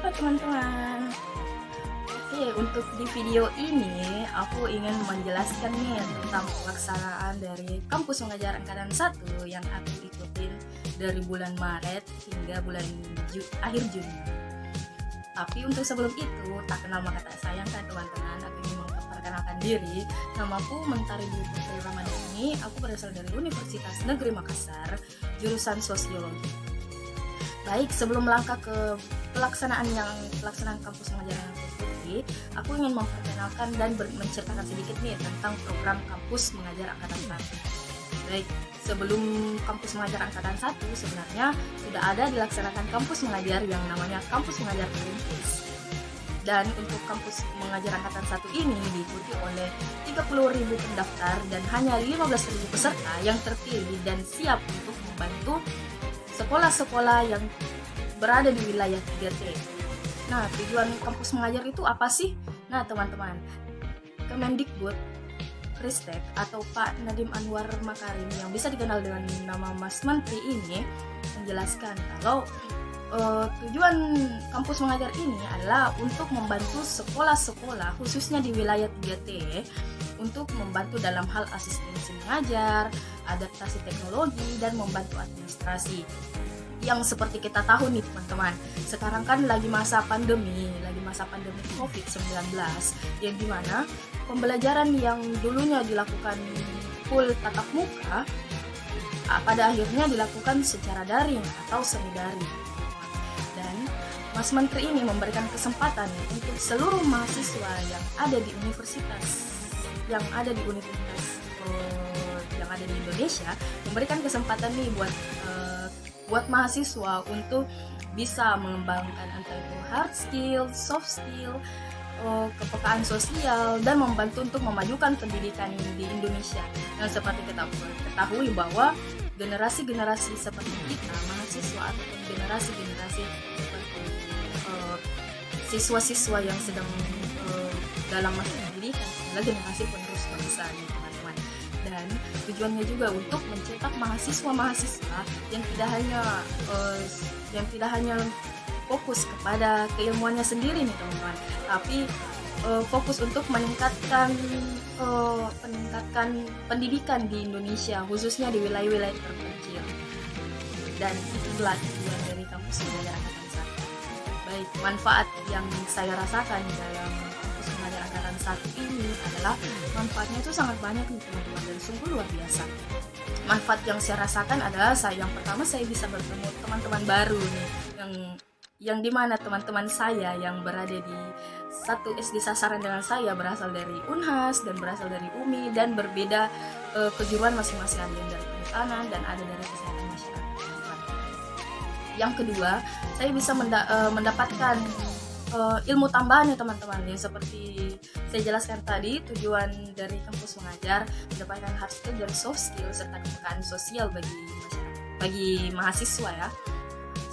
Halo teman-teman. Oke, untuk di video ini aku ingin menjelaskan nih tentang pelaksanaan dari kampus mengajar angkatan 1 yang aku ikutin dari bulan Maret hingga bulan akhir Juni. Tapi untuk sebelum itu, tak kenal maka tak sayang kan teman-teman. Aku ingin memperkenalkan diri. Namaku Mentari Dwi Putri Ramadhani. Aku berasal dari Universitas Negeri Makassar, jurusan Sosiologi. Baik, sebelum melangkah ke pelaksanaan kampus mengajar yang ikuti, aku ingin memperkenalkan dan menceritakan sedikit nih tentang program kampus mengajar angkatan 1. Baik, sebelum kampus mengajar angkatan 1 sebenarnya sudah ada dilaksanakan kampus mengajar yang namanya kampus mengajar perintis. Dan untuk kampus mengajar angkatan 1 ini diikuti oleh 30.000 pendaftar dan hanya 15.000 peserta yang terpilih dan siap untuk membantu sekolah-sekolah yang berada di wilayah 3T. Nah, tujuan kampus mengajar itu apa sih? Nah, teman-teman, Kemendikbud Ristek atau Pak Nadiem Anwar Makarim yang bisa dikenal dengan nama Mas Menteri ini menjelaskan kalau tujuan kampus mengajar ini adalah untuk membantu sekolah-sekolah khususnya di wilayah 3T untuk membantu dalam hal asistensi mengajar, adaptasi teknologi, dan membantu administrasi. Yang seperti kita tahu nih teman-teman, sekarang kan lagi masa pandemi COVID-19, yang dimana pembelajaran yang dulunya dilakukan full tatap muka, pada akhirnya dilakukan secara daring atau semi daring. Dan Mas Menteri ini memberikan kesempatan untuk seluruh mahasiswa yang ada di universitas yang ada di Indonesia, memberikan kesempatan nih buat mahasiswa untuk bisa mengembangkan entah itu hard skill, soft skill, kepekaan sosial, dan membantu untuk memajukan pendidikan di Indonesia. Dan seperti kita ketahui bahwa generasi-generasi seperti kita, mahasiswa ataupun generasi-generasi seperti siswa-siswa yang sedang dalam masa pendidikan adalah generasi penerus bangsa nih teman-teman. Dan tujuannya juga untuk mencetak mahasiswa-mahasiswa yang tidak hanya fokus kepada keilmuannya sendiri nih teman-teman, tapi fokus untuk meningkatkan pendidikan di Indonesia, khususnya di wilayah-wilayah terpencil. Dan itulah tujuan dari kampus mengajar angkatan 1. Baik, manfaat yang saya rasakan dalam kampus mengajar angkatan 1 ini adalah manfaatnya itu sangat banyak nih teman-teman, dan sungguh luar biasa. Manfaat yang saya rasakan adalah yang pertama, saya bisa bertemu teman-teman baru nih, yang dimana teman-teman saya yang berada di satu SD sasaran dengan saya berasal dari Unhas dan berasal dari UMI dan berbeda kejuruan masing-masing, ada yang dari kehutanan dan ada dari kesehatan masyarakat. Yang kedua, saya bisa mendapatkan ilmu tambahan ya teman-teman, yang seperti saya jelaskan tadi, tujuan dari kampus mengajar mendapatkan hard skill dan soft skill serta kepekaan sosial bagi mahasiswa ya.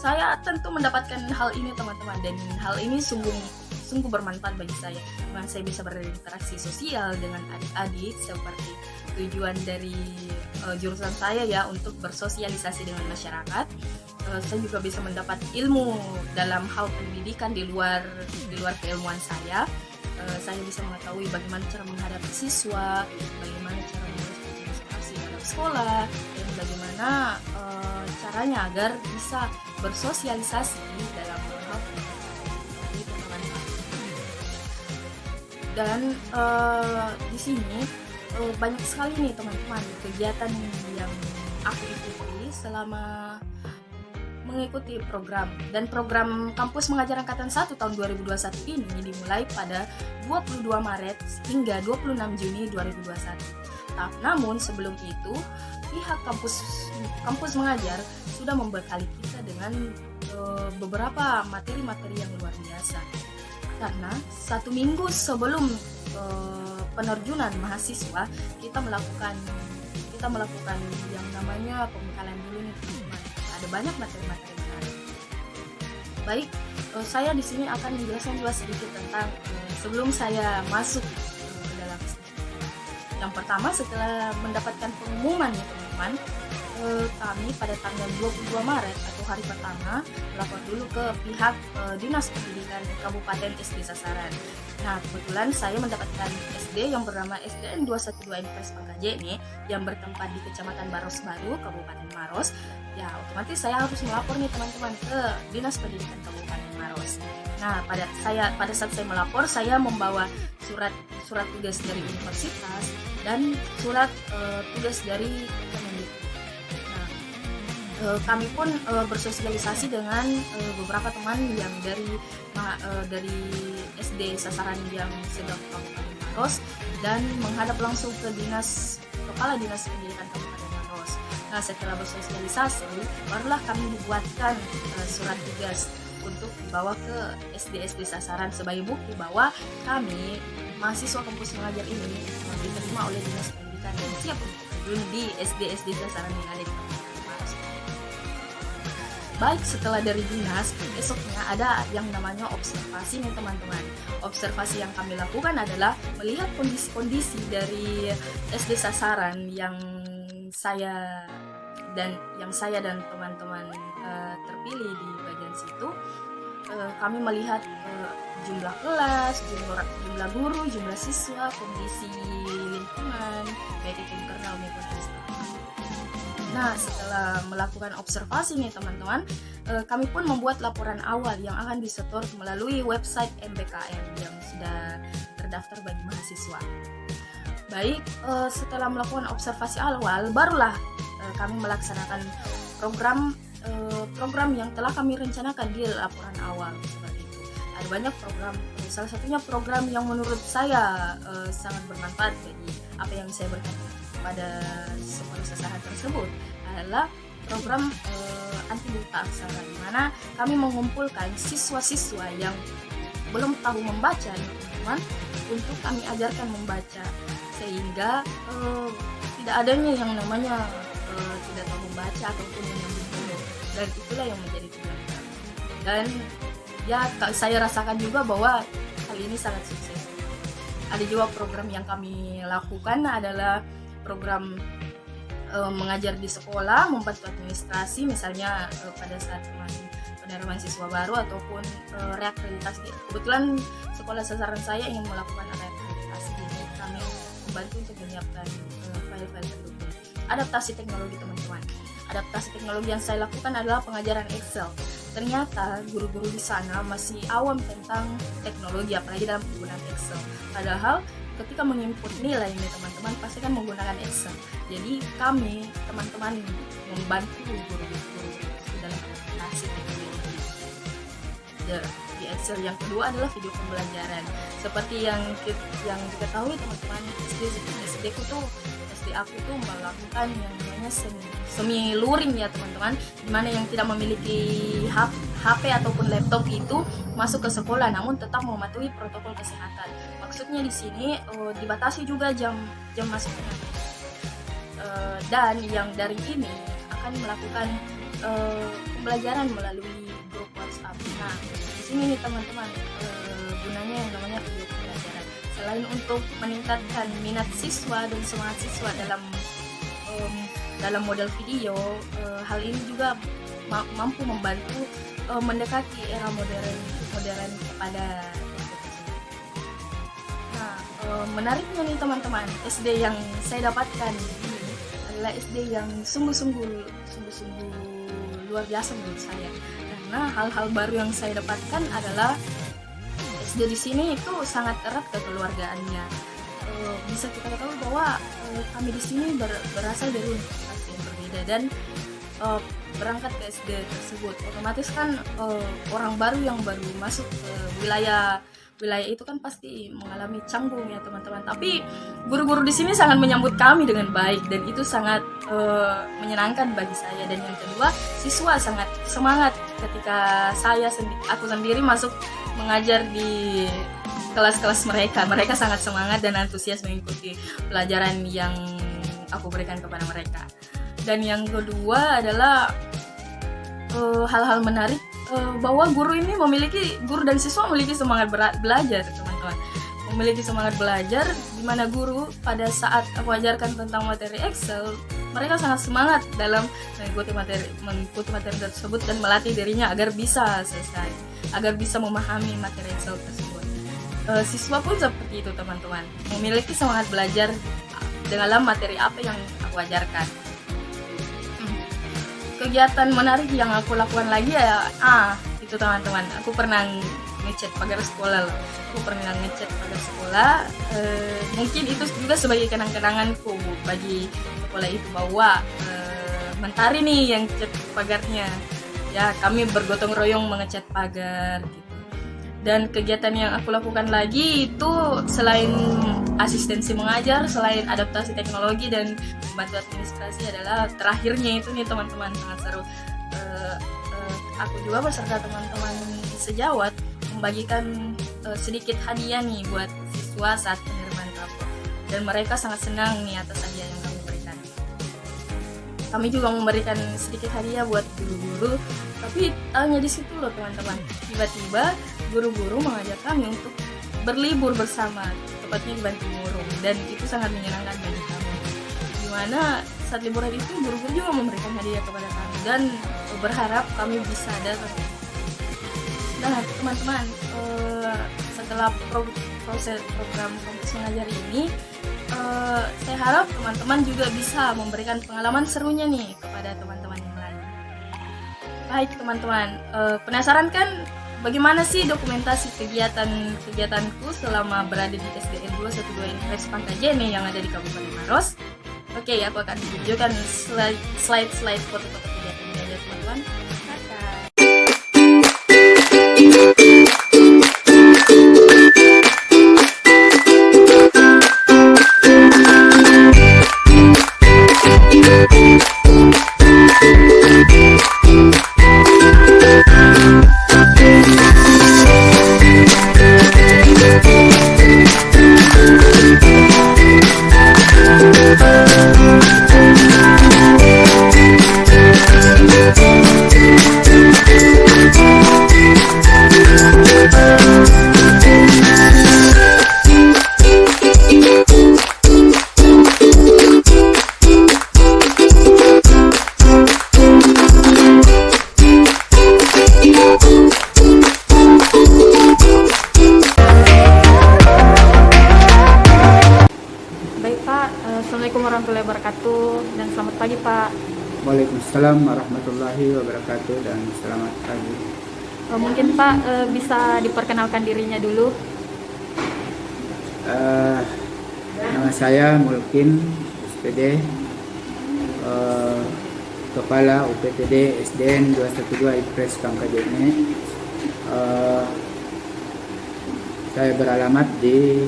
Saya tentu mendapatkan hal ini teman-teman, dan hal ini sungguh bermanfaat bagi saya. Dengan saya bisa berinteraksi sosial dengan adik-adik, seperti tujuan dari jurusan saya ya untuk bersosialisasi dengan masyarakat. Saya juga bisa mendapat ilmu dalam hal pendidikan di luar keilmuan saya. Saya bisa mengetahui bagaimana cara menghadapi siswa, bagaimana cara mengadministrasi dalam sekolah, dan bagaimana caranya agar bisa bersosialisasi dalam hal pendidikan. Dan di sini banyak sekali nih teman-teman kegiatan yang aku ikuti selama mengikuti program kampus mengajar angkatan 1 tahun 2021 ini dimulai pada 22 Maret hingga 26 Juni 2021. Namun sebelum itu pihak kampus mengajar sudah membekali kita dengan beberapa materi-materi yang luar biasa, karena 1 minggu sebelum penerjunan mahasiswa kita melakukan yang namanya pembekalan dulu nih teman-teman. Ada banyak materi-materi menarik. Baik, saya di sini akan menjelaskan juga sedikit tentang sebelum saya masuk ke dalam. Yang pertama, setelah mendapatkan pengumuman ya teman-teman, kami pada tanggal 22 Maret atau hari pertama melapor dulu ke pihak Dinas Pendidikan Kabupaten SD Sasaran. Nah, kebetulan saya mendapatkan SD yang bernama SDN 212 Impres Pangkaje nih, yang bertempat di Kecamatan Maros Baru, Kabupaten Maros. Ya, otomatis saya harus melapor nih teman-teman ke Dinas Pendidikan Kabupaten Maros. Nah, pada saat saya melapor, saya membawa surat tugas dari universitas dan surat tugas dari Kemendikbud. Nah, kami pun bersosialisasi dengan beberapa teman yang dari SD Sasaran yang sedang Kabupaten Maros dan menghadap langsung ke Kepala Dinas Pendidikan Kabupaten Maros. Nah, setelah bersosialisasi, barulah kami dibuatkan surat tugas untuk dibawa ke SD Sasaran sebagai bukti bahwa kami mahasiswa kampus mengajar ini diterima oleh Dinas Pendidikan dan siap untuk terjun di SD Sasaran yang ada di Kabupaten Maros. Baik, setelah dari dinas, besoknya ada yang namanya observasi nih teman-teman. Observasi yang kami lakukan adalah melihat kondisi-kondisi dari SD Sasaran yang saya dan teman-teman terpilih di bagian situ. Kami melihat jumlah kelas, jumlah guru, jumlah siswa, kondisi lingkungan, baik itu internal maupun eksternal. Nah, setelah melakukan observasi nih teman-teman, kami pun membuat laporan awal yang akan disetor melalui website MBKM yang sudah terdaftar bagi mahasiswa. Baik, setelah melakukan observasi awal, barulah kami melaksanakan program yang telah kami rencanakan di laporan awal seperti itu. Ada banyak program, salah satunya program yang menurut saya sangat bermanfaat bagi apa yang saya berikan pada sekolah sasaran tersebut adalah program anti buta aksara, di mana kami mengumpulkan siswa-siswa yang belum tahu membaca teman-teman untuk kami ajarkan membaca, sehingga tidak adanya yang namanya tidak tahu membaca ataupun menyambung huruf, dan itulah yang menjadi tujuan kami. Dan ya saya rasakan juga bahwa hal ini sangat sukses. Ada juga program yang kami lakukan adalah program mengajar di sekolah, membantu administrasi, misalnya pada saat penerimaan siswa baru ataupun reakreditasi. Kebetulan sekolah sasaran saya ingin melakukan reakreditasi, jadi kami membantu untuk menyiapkan file-file pendukung. Adaptasi teknologi teman-teman. Adaptasi teknologi yang saya lakukan adalah pengajaran Excel. Ternyata guru-guru di sana masih awam tentang teknologi, apalagi dalam penggunaan Excel. Padahal ketika menginput nilai ini teman-teman pasti kan menggunakan Excel. Jadi kami teman-teman membantu guru-guru dalam adaptasi teknologi di Excel. Yang kedua adalah video pembelajaran. Seperti yang diketahui teman-teman, SD aku tuh melakukan yang namanya semi luring ya teman-teman, dimana yang tidak memiliki HP ataupun laptop itu masuk ke sekolah namun tetap mematuhi protokol kesehatan. Maksudnya di sini dibatasi juga jam masuknya. Dan yang dari ini akan melakukan pembelajaran melalui grup WhatsApp. Nah, di sini nih teman-teman gunanya yang namanya video pembelajaran. Selain untuk meningkatkan minat siswa dan semangat siswa dalam model video, hal ini juga mampu membantu mendekati era modern kepada. Nah, menariknya nih teman-teman, SD yang saya dapatkan ini adalah SD yang sungguh-sungguh luar biasa menurut saya, karena hal-hal baru yang saya dapatkan adalah SD di sini itu sangat erat kekeluargaannya. Bisa kita ketahui bahwa kami di sini berasal dari universitas yang berbeda dan berangkat ke SD tersebut. Otomatis kan orang baru yang baru masuk ke wilayah itu kan pasti mengalami canggung ya teman-teman. Tapi guru-guru di sini sangat menyambut kami dengan baik dan itu sangat menyenangkan bagi saya. Dan yang kedua, siswa sangat semangat ketika aku sendiri masuk mengajar di kelas-kelas mereka. Mereka sangat semangat dan antusias mengikuti pelajaran yang aku berikan kepada mereka. Dan yang kedua adalah hal-hal menarik bahwa guru dan siswa memiliki semangat belajar teman-teman. Memiliki semangat belajar di mana guru pada saat aku ajarkan tentang materi Excel, mereka sangat semangat dalam mengikuti materi tersebut dan melatih dirinya agar bisa selesai, agar bisa memahami materi Excel tersebut. Siswa pun seperti itu teman-teman, memiliki semangat belajar dalam materi apa yang aku ajarkan. Kegiatan menarik yang aku lakukan lagi ya, itu teman-teman, aku pernah ngecat pagar sekolah loh. Aku pernah ngecat pagar sekolah. Mungkin itu juga sebagai kenang-kenanganku bagi sekolah itu, bahwa Mentari nih yang cat pagarnya. Ya, kami bergotong royong mengecat pagar gitu. Dan kegiatan yang aku lakukan lagi itu selain asistensi mengajar, selain adaptasi teknologi dan membantu administrasi, adalah terakhirnya itu nih teman-teman, sangat seru. Aku juga beserta teman-teman sejawat membagikan sedikit hadiah nih buat siswa saat penerimaan rapor, dan mereka sangat senang nih atas hadiah yang kami berikan. Kami juga memberikan sedikit hadiah buat guru-guru, tapi hanya di situ loh teman-teman. Tiba-tiba guru-guru mengajak kami untuk berlibur bersama, tepatnya di Bantimurung, dan itu sangat menyenangkan bagi kami. Dimana saat liburan itu guru-guru juga memberikan hadiah kepada kami dan berharap kami bisa datang. Nah teman-teman, setelah proses program kampus mengajar ini, saya harap teman-teman juga bisa memberikan pengalaman serunya nih kepada teman-teman yang lain. Baik teman-teman, penasaran kan bagaimana sih dokumentasi kegiatanku selama berada di SDN 212 Impres Pangkajene yang ada di Kabupaten Maros? Oke, aku akan tunjukkan slide foto-foto kegiatannya ya teman-teman. Assalamualaikum warahmatullahi wabarakatuh dan selamat pagi Pak. Waalaikumsalam warahmatullahi wabarakatuh dan selamat pagi. Mungkin Pak bisa diperkenalkan dirinya dulu. Nama saya Mulkin SPD, Kepala UPTD SDN 212 Impres Pangkajene. Saya beralamat di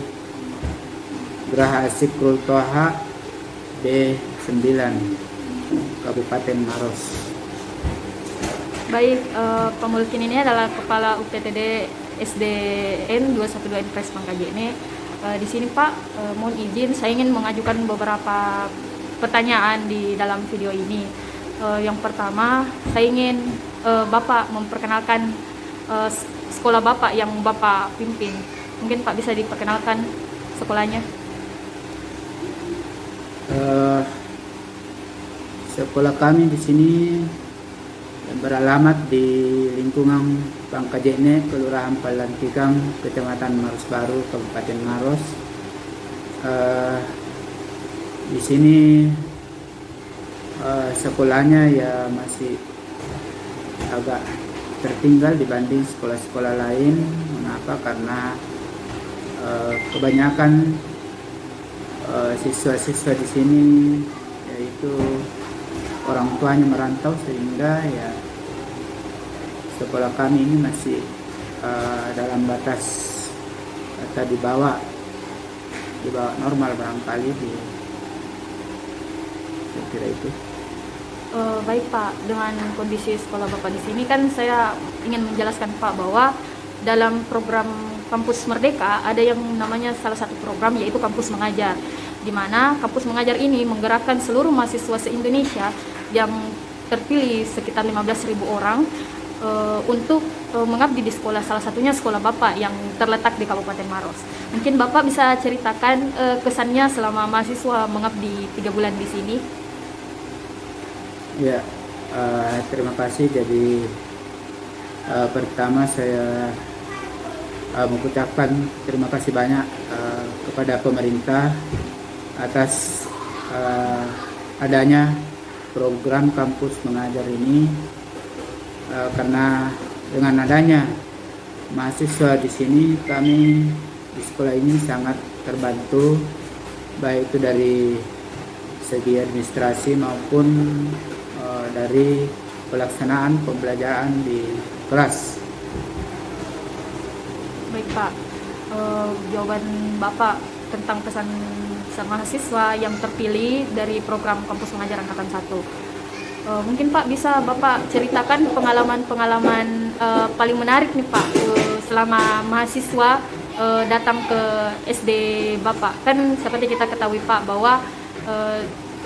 Geraha Sikrul Toha B9 Kabupaten Maros. Baik, Pak Mulkin ini adalah Kepala UPTD SDN 212 Impres Pangkajene. Di sini Pak, mohon izin saya ingin mengajukan beberapa pertanyaan di dalam video ini. Yang pertama, saya ingin Bapak memperkenalkan sekolah Bapak yang Bapak pimpin. Mungkin Pak bisa diperkenalkan sekolahnya. Sekolah kami di sini beralamat di lingkungan Pangkajene, Kelurahan Palantikang, Kecamatan Maros Baru, Kabupaten Maros. Di sini sekolahnya ya masih agak tertinggal dibanding sekolah-sekolah lain. Mengapa? Karena kebanyakan siswa-siswa di sini yaitu orang tuanya merantau, sehingga ya sekolah kami ini masih dalam batas atau di bawah normal barangkali saya kira itu. Baik Pak, dengan kondisi sekolah Bapak di sini kan saya ingin menjelaskan Pak bahwa dalam program Kampus Merdeka ada yang namanya salah satu program yaitu Kampus Mengajar, di mana Kampus Mengajar ini menggerakkan seluruh mahasiswa se-Indonesia yang terpilih sekitar 15.000 orang untuk mengabdi di sekolah, salah satunya sekolah Bapak yang terletak di Kabupaten Maros. Mungkin Bapak bisa ceritakan kesannya selama mahasiswa mengabdi 3 bulan di sini. Ya, terima kasih. Jadi pertama saya mengucapkan terima kasih banyak kepada pemerintah atas adanya program kampus mengajar ini, karena dengan adanya mahasiswa di sini, kami di sekolah ini sangat terbantu, baik itu dari segi administrasi maupun dari pelaksanaan pembelajaran di kelas. Baik Pak, jawaban Bapak tentang pesan mahasiswa yang terpilih dari program kampus mengajar angkatan 1. Mungkin Pak bisa Bapak ceritakan pengalaman-pengalaman paling menarik nih Pak, selama mahasiswa datang ke SD Bapak. Kan seperti kita ketahui Pak bahwa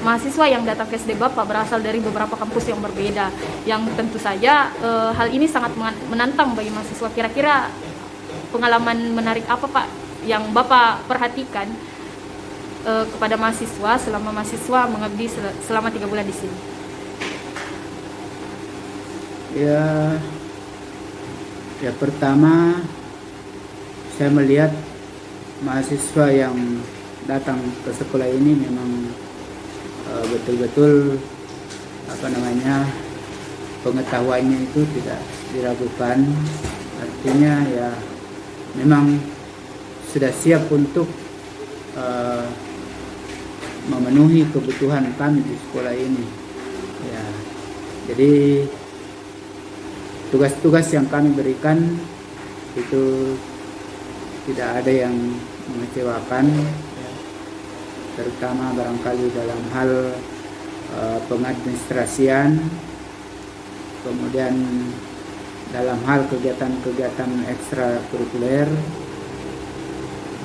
mahasiswa yang datang ke SD Bapak berasal dari beberapa kampus yang berbeda, yang tentu saja hal ini sangat menantang bagi mahasiswa. Kira-kira pengalaman menarik apa Pak yang Bapak perhatikan kepada mahasiswa selama mahasiswa mengabdi selama 3 bulan di sini? Ya, pertama saya melihat mahasiswa yang datang ke sekolah ini memang betul-betul pengetahuannya itu tidak diragukan. Artinya ya memang sudah siap untuk memenuhi kebutuhan kami di sekolah ini. Ya, jadi tugas-tugas yang kami berikan itu tidak ada yang mengecewakan, terutama barangkali dalam hal pengadministrasian, kemudian dalam hal kegiatan-kegiatan ekstrakurikuler,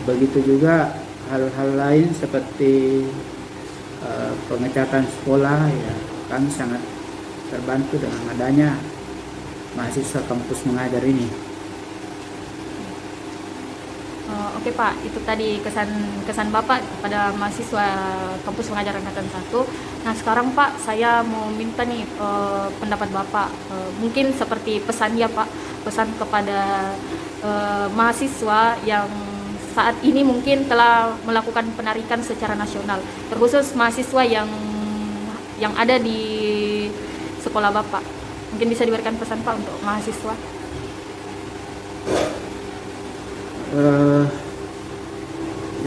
begitu juga hal-hal lain seperti pengecatan sekolah. Ya, kami sangat terbantu dengan adanya mahasiswa kampus mengajar ini. Oke Pak, itu tadi kesan Bapak kepada mahasiswa kampus mengajar angkatan 1. Nah sekarang Pak, saya mau minta nih pendapat Bapak, mungkin seperti pesan ya Pak, pesan kepada mahasiswa yang saat ini mungkin telah melakukan penarikan secara nasional, terkhusus mahasiswa yang ada di sekolah Bapak. Mungkin bisa diberikan pesan Pak untuk mahasiswa.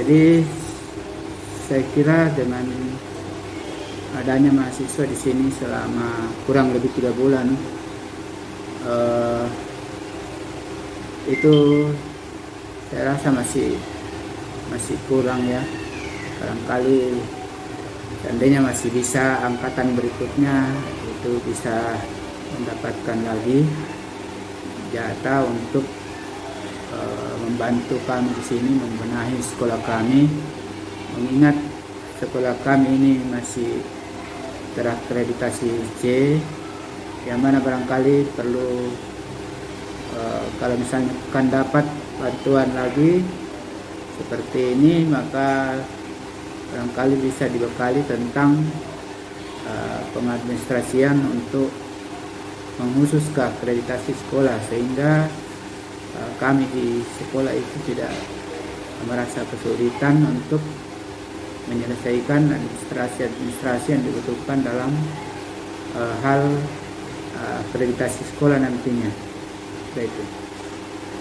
Jadi saya kira dengan adanya mahasiswa di sini selama kurang lebih 3 bulan, itu saya rasa masih kurang ya. Barangkali seandainya masih bisa angkatan berikutnya itu bisa mendapatkan lagi jatah untuk membantu kami di sini membenahi sekolah kami, mengingat sekolah kami ini masih terakreditasi C, yang mana barangkali perlu kalau misalnya akan dapat bantuan lagi seperti ini, maka barangkali bisa dibekali tentang pengadministrasian untuk mengurus ke akreditasi sekolah, sehingga kami di sekolah itu tidak merasa kesulitan untuk menyelesaikan administrasi yang dibutuhkan dalam hal akreditasi sekolah nantinya. Itu.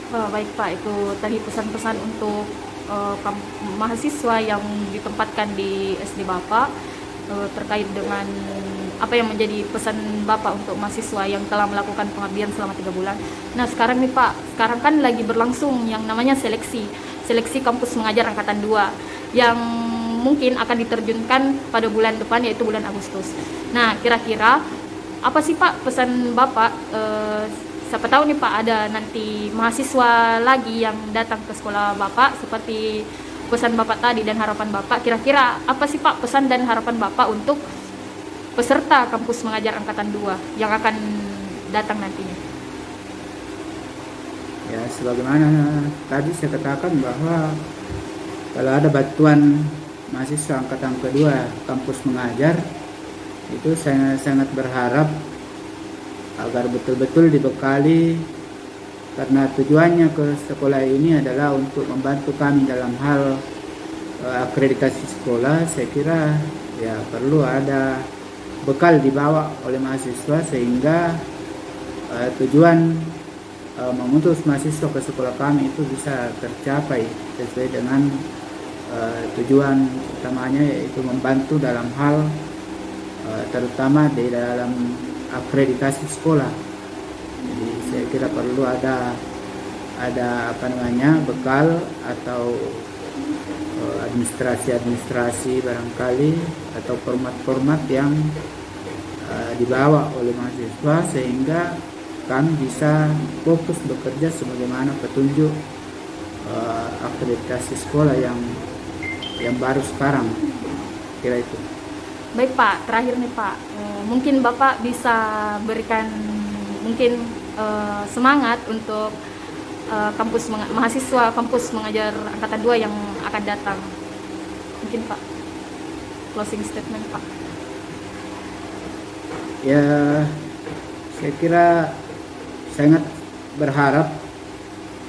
Baik Pak, itu tadi pesan-pesan untuk mahasiswa yang ditempatkan di SD Bapak terkait dengan apa yang menjadi pesan Bapak untuk mahasiswa yang telah melakukan pengabdian selama 3 bulan. Nah sekarang nih Pak, sekarang kan lagi berlangsung yang namanya seleksi kampus mengajar angkatan 2 yang mungkin akan diterjunkan pada bulan depan, yaitu bulan Agustus. Nah kira-kira apa sih Pak pesan Bapak, siapa tahu nih Pak ada nanti mahasiswa lagi yang datang ke sekolah Bapak seperti pesan Bapak tadi dan harapan Bapak. Kira-kira apa sih Pak pesan dan harapan Bapak untuk peserta kampus mengajar angkatan 2 yang akan datang nantinya? Ya, sebagaimana tadi saya katakan bahwa kalau ada bantuan mahasiswa angkatan kedua kampus mengajar, Itu saya sangat berharap agar betul-betul dibekali, karena tujuannya ke sekolah ini adalah untuk membantu kami dalam hal akreditasi sekolah. Saya kira ya perlu ada bekal dibawa oleh mahasiswa sehingga tujuan mengutus mahasiswa ke sekolah kami itu bisa tercapai sesuai dengan tujuan utamanya, yaitu membantu dalam hal terutama di dalam akreditasi sekolah. Jadi saya kira perlu ada bekal atau administrasi barangkali, atau format-format yang dibawa oleh mahasiswa sehingga kami bisa fokus bekerja sebagaimana petunjuk akreditasi sekolah yang baru sekarang. Kira itu. Baik Pak, terakhir nih Pak, mungkin Bapak bisa berikan mungkin semangat untuk mahasiswa kampus mengajar angkatan 2 yang akan datang. Mungkin Pak, closing statement Pak. Ya, saya kira sangat berharap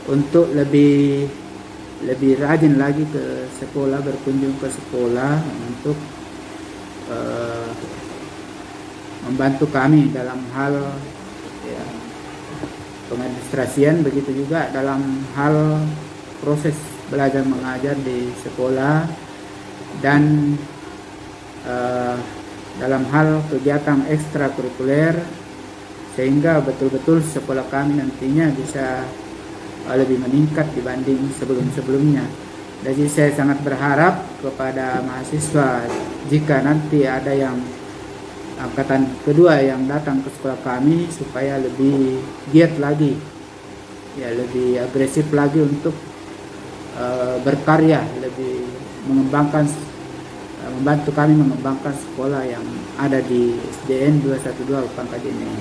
untuk lebih rajin lagi ke sekolah, berkunjung ke sekolah untuk membantu kami dalam hal ya, pengadministrasian, begitu juga dalam hal proses belajar mengajar di sekolah, dan dalam hal kegiatan ekstrakurikuler, sehingga betul-betul sekolah kami nantinya bisa lebih meningkat dibanding sebelum-sebelumnya. Jadi saya sangat berharap kepada mahasiswa, jika nanti ada yang angkatan kedua yang datang ke sekolah kami, supaya lebih giat lagi, ya lebih agresif lagi untuk berkarya, lebih membantu kami mengembangkan sekolah yang ada di SDN 212 Pangkajene.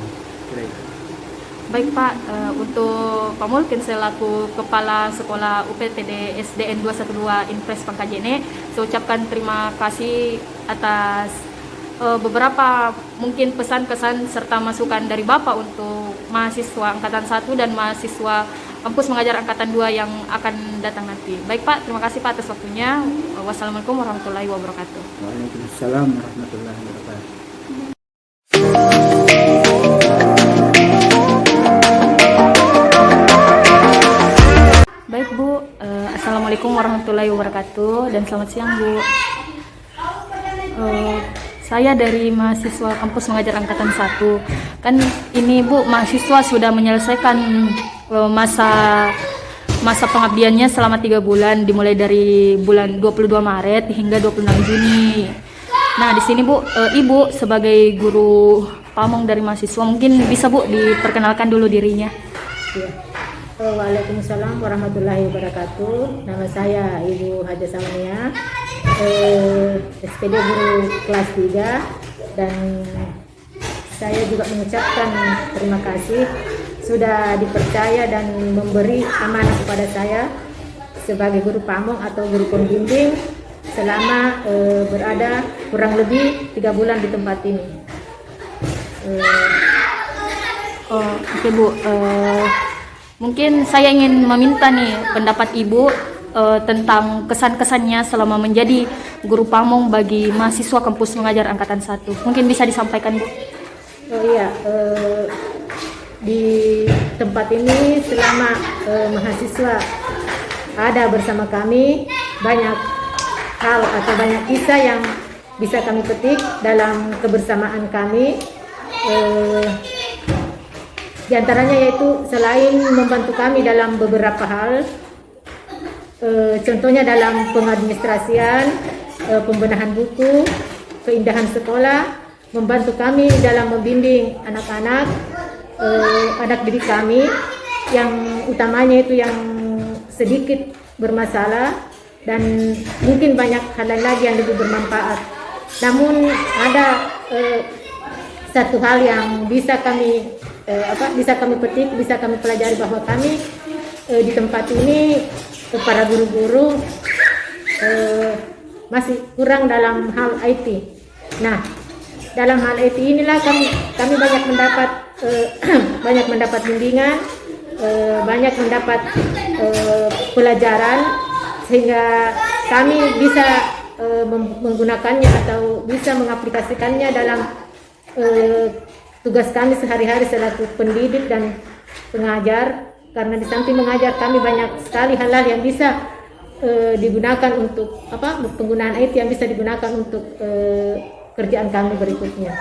Baik Pak, untuk Pak Mulkin selaku Kepala Sekolah UPTD SDN 212 Inpres Pangkajene, saya ucapkan terima kasih atas beberapa mungkin pesan-kesan serta masukan dari Bapak untuk mahasiswa Angkatan 1 dan mahasiswa kampus mengajar Angkatan 2 yang akan datang nanti. Baik Pak, terima kasih Pak atas waktunya. Wassalamualaikum warahmatullahi wabarakatuh. Waalaikumsalam warahmatullahi wabarakatuh. Baik Bu, Assalamualaikum warahmatullahi wabarakatuh dan selamat siang Bu. Saya dari mahasiswa kampus mengajar Angkatan 1. Kan ini Bu, mahasiswa sudah menyelesaikan masa pengabdiannya selama 3 bulan, dimulai dari bulan 22 Maret hingga 26 Juni. Nah, di sini Bu, Ibu sebagai guru pamong dari mahasiswa, mungkin bisa Bu diperkenalkan dulu dirinya. Ya. Waalaikumsalam warahmatullahi wabarakatuh. Nama saya Ibu Haja Samania, SPD guru kelas 3, dan saya juga mengucapkan terima kasih sudah dipercaya dan memberi amanah kepada saya sebagai guru pamong atau guru pembimbing selama berada kurang lebih 3 bulan di tempat ini. Oke Bu, mungkin saya ingin meminta nih pendapat Ibu tentang kesan-kesannya selama menjadi guru pamong bagi mahasiswa kampus mengajar Angkatan 1. Mungkin bisa disampaikan Bu. Di tempat ini selama mahasiswa ada bersama kami, banyak hal atau banyak kisah yang bisa kami petik dalam kebersamaan kami. Di antaranya yaitu selain membantu kami dalam beberapa hal, contohnya dalam pengadministrasian, pembenahan buku, keindahan sekolah, membantu kami dalam membimbing anak-anak, anak didik kami yang utamanya itu yang sedikit bermasalah, dan mungkin banyak hal lain lagi yang lebih bermanfaat. Namun ada satu hal yang bisa kami petik, bisa kami pelajari, bahwa kami di tempat ini para guru-guru masih kurang dalam hal IT. Nah, dalam hal IT inilah kami banyak mendapat banyak mendapat bimbingan, banyak mendapat pelajaran, sehingga kami bisa menggunakannya atau bisa mengaplikasikannya dalam tugas kami sehari-hari selaku pendidik dan pengajar. Karena di samping mengajar, kami banyak sekali hal-hal yang bisa digunakan untuk penggunaan IT yang bisa digunakan untuk kerjaan kami berikutnya.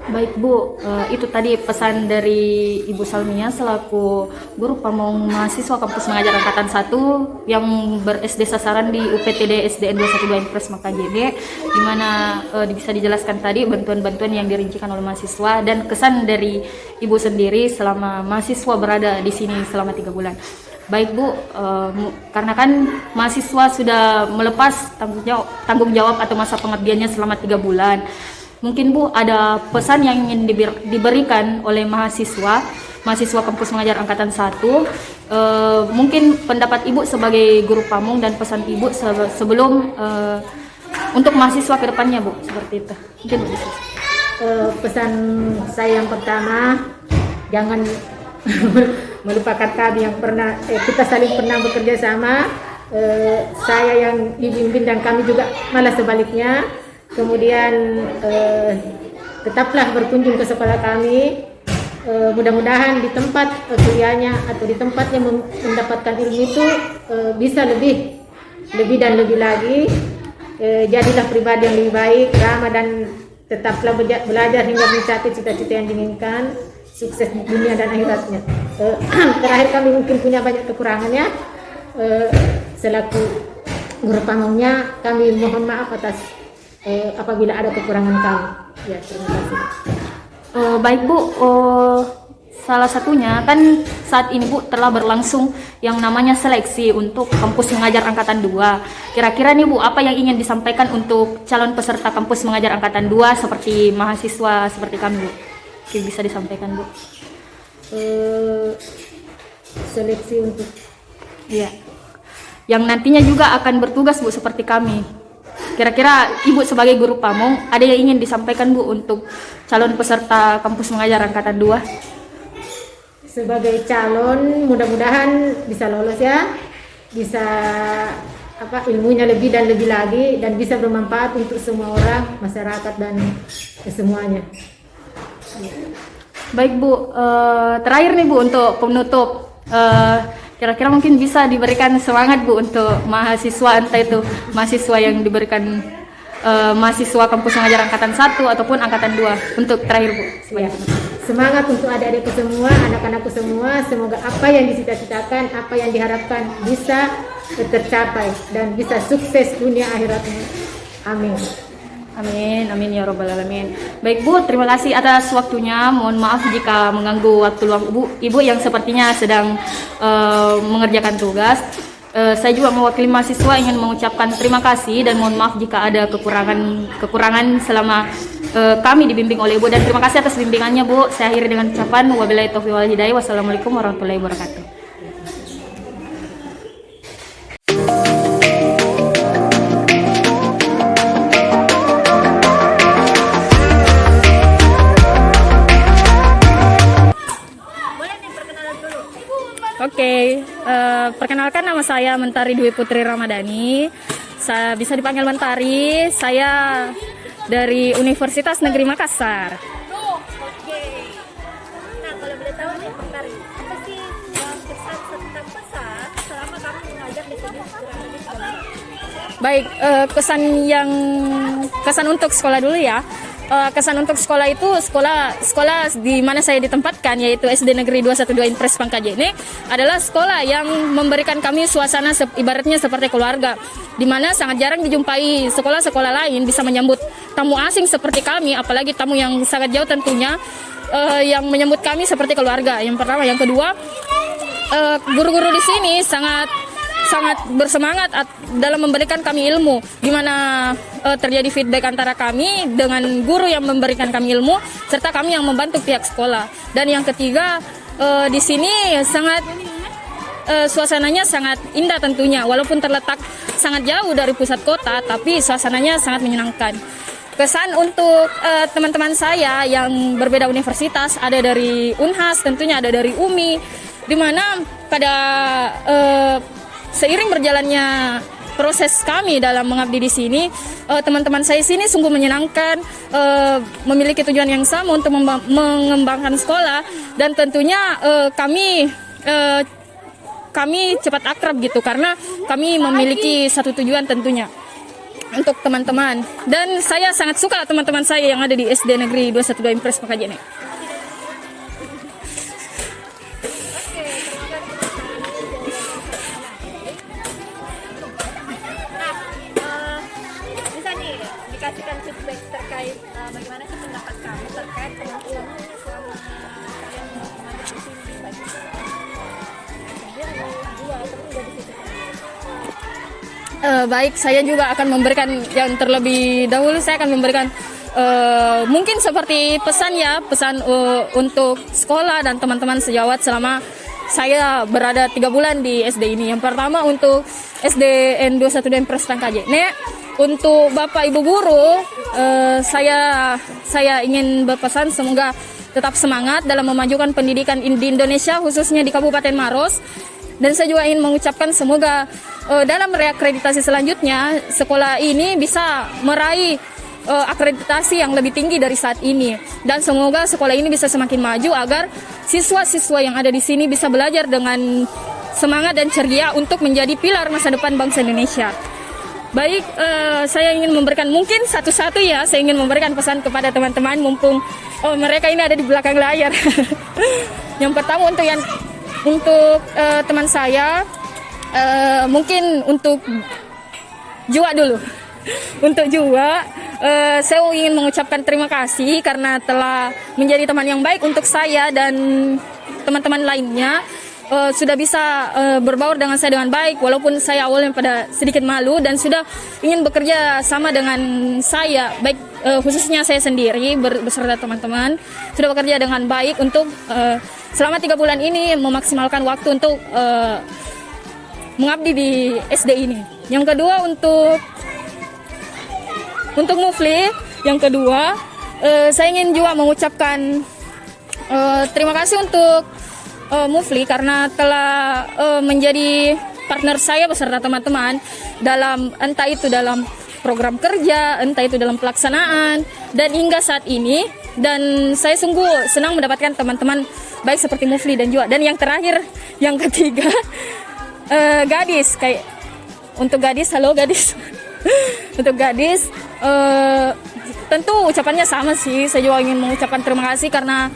Baik Bu, itu tadi pesan dari Ibu Salmia selaku guru pamong mahasiswa kampus mengajar angkatan 1 yang ber-SD sasaran di UPTD SDN 212 Impres Makajene, di mana bisa dijelaskan tadi bantuan-bantuan yang dirincikan oleh mahasiswa dan kesan dari Ibu sendiri selama mahasiswa berada di sini selama 3 bulan. Baik Bu, karena kan mahasiswa sudah melepas tanggung jawab atau masa pengabdiannya selama 3 bulan. Mungkin Bu ada pesan yang ingin diberikan oleh mahasiswa kampus mengajar angkatan 1. Mungkin pendapat Ibu sebagai guru pamong dan pesan Ibu sebelum untuk mahasiswa ke depannya Bu, seperti itu. Mungkin Bu. Pesan saya yang pertama, jangan melupakan kami yang pernah kita saling pernah bekerja sama. Saya yang dibimbing dan kami juga malah sebaliknya. Kemudian tetaplah berkunjung ke sekolah kami. Mudah-mudahan di tempat kuliahnya atau di tempatnya mendapatkan ilmu itu bisa lebih dan lebih lagi. Jadilah pribadi yang lebih baik, ramah, dan tetaplah belajar hingga mencapai cita-cita yang diinginkan. Sukses di dunia dan akhiratnya. Terakhir, kami mungkin punya banyak kekurangannya. Selaku guru pamongnya, kami mohon maaf atas apabila ada kekurangan kami. Ya, terima kasih. Baik Bu, salah satunya kan saat ini Bu telah berlangsung yang namanya seleksi untuk kampus mengajar angkatan 2. Kira-kira nih Bu, apa yang ingin disampaikan untuk calon peserta kampus mengajar angkatan 2 seperti mahasiswa seperti kami Bu? Mungkin bisa disampaikan Bu. Seleksi untuk yang nantinya juga akan bertugas Bu seperti kami. Kira-kira Ibu sebagai guru pamong ada yang ingin disampaikan Bu untuk calon peserta kampus mengajar angkatan 2? Sebagai calon, mudah-mudahan bisa lolos ya, bisa ilmunya lebih dan lebih lagi, dan bisa bermanfaat untuk semua orang, masyarakat, dan semuanya. Baik Bu, terakhir nih Bu untuk penutup, kira-kira mungkin bisa diberikan semangat Bu untuk mahasiswa, entah itu mahasiswa yang diberikan mahasiswa kampus mengajar angkatan 1 ataupun angkatan 2 untuk terakhir Bu. Ya. Semangat untuk adik-adikku semua, anak-anakku semua, semoga apa yang dicita-citakan, apa yang diharapkan bisa tercapai dan bisa sukses dunia akhiratnya. Amin. Amin, amin ya robbal alamin. Baik Bu, terima kasih atas waktunya. Mohon maaf jika mengganggu waktu luang Ibu yang sepertinya sedang mengerjakan tugas. Saya juga mewakili mahasiswa ingin mengucapkan terima kasih dan mohon maaf jika ada kekurangan selama kami dibimbing oleh Ibu, dan terima kasih atas bimbingannya Bu. Saya akhiri dengan ucapan wabillahi taufiq wal hidayah. Wassalamualaikum warahmatullahi wabarakatuh. Oke, perkenalkan nama saya Mentari Dwi Putri Ramadhani. Saya bisa dipanggil Mentari. Saya dari Universitas Negeri Makassar. Oke. Nah, kalau boleh tahu nih Mentari, apa sih kesan tentang pesan selama kamu mengajar di sini kurang lebih selama? Baik, kesan untuk sekolah dulu ya. Kesan untuk sekolah itu sekolah di mana saya ditempatkan, yaitu SD Negeri 212 Impres Pangkajene, adalah sekolah yang memberikan kami suasana ibaratnya seperti keluarga, di mana sangat jarang dijumpai sekolah-sekolah lain bisa menyambut tamu asing seperti kami, apalagi tamu yang sangat jauh tentunya, yang menyambut kami seperti keluarga. Yang pertama, yang kedua, guru-guru di sini sangat bersemangat dalam memberikan kami ilmu, di mana terjadi feedback antara kami dengan guru yang memberikan kami ilmu serta kami yang membantu pihak sekolah. Dan yang ketiga, di sini suasananya sangat indah tentunya, walaupun terletak sangat jauh dari pusat kota, tapi suasananya sangat menyenangkan. Pesan untuk teman-teman saya yang berbeda universitas, ada dari Unhas, tentunya ada dari UMI, di mana pada seiring berjalannya proses kami dalam mengabdi di sini, teman-teman saya sini sungguh menyenangkan, memiliki tujuan yang sama untuk mengembangkan sekolah, dan tentunya kami cepat akrab gitu karena kami memiliki satu tujuan tentunya untuk teman-teman, dan saya sangat suka teman-teman saya yang ada di SD Negeri 212 Impres Pangkajene. Bisa nih dikasihkan feedback terkait bagaimana sih pendapat kamu terkait teman-teman selama kalian mengajar di sini, baik itu sendiri, dua atau tiga di situ. Baik, saya juga akan memberikan yang terlebih dahulu, saya akan memberikan mungkin seperti pesan untuk sekolah dan teman-teman sejawat selama saya berada 3 bulan di SD ini. Yang pertama untuk SDN 212 Impres Pangkajene, untuk Bapak Ibu guru, saya ingin berpesan semoga tetap semangat dalam memajukan pendidikan di Indonesia, khususnya di Kabupaten Maros. Dan saya juga ingin mengucapkan semoga dalam reakreditasi selanjutnya sekolah ini bisa meraih akreditasi yang lebih tinggi dari saat ini, dan semoga sekolah ini bisa semakin maju agar siswa-siswa yang ada di sini bisa belajar dengan semangat dan ceria untuk menjadi pilar masa depan bangsa Indonesia. Baik, saya ingin memberikan mungkin satu-satu ya, saya ingin memberikan pesan kepada teman-teman mumpung mereka ini ada di belakang layar. Yang pertama untuk teman saya, mungkin untuk Jua dulu. Untuk Jua, saya ingin mengucapkan terima kasih karena telah menjadi teman yang baik untuk saya dan teman-teman lainnya. Sudah bisa berbaur dengan saya dengan baik, walaupun saya awalnya pada sedikit malu, dan sudah ingin bekerja sama dengan saya, baik khususnya saya sendiri beserta teman-teman, sudah bekerja dengan baik untuk selama 3 bulan ini memaksimalkan waktu untuk mengabdi di SD ini. Yang kedua untuk Mufli, yang kedua saya ingin juga mengucapkan terima kasih untuk Mufli karena telah menjadi partner saya beserta teman-teman dalam entah itu dalam program kerja, entah itu dalam pelaksanaan, dan hingga saat ini. Dan saya sungguh senang mendapatkan teman-teman baik seperti Mufli dan juga. Dan yang terakhir, yang ketiga, Gadis. Kayak untuk Gadis, halo Gadis. Untuk Gadis, tentu ucapannya sama sih. Saya juga ingin mengucapkan terima kasih karena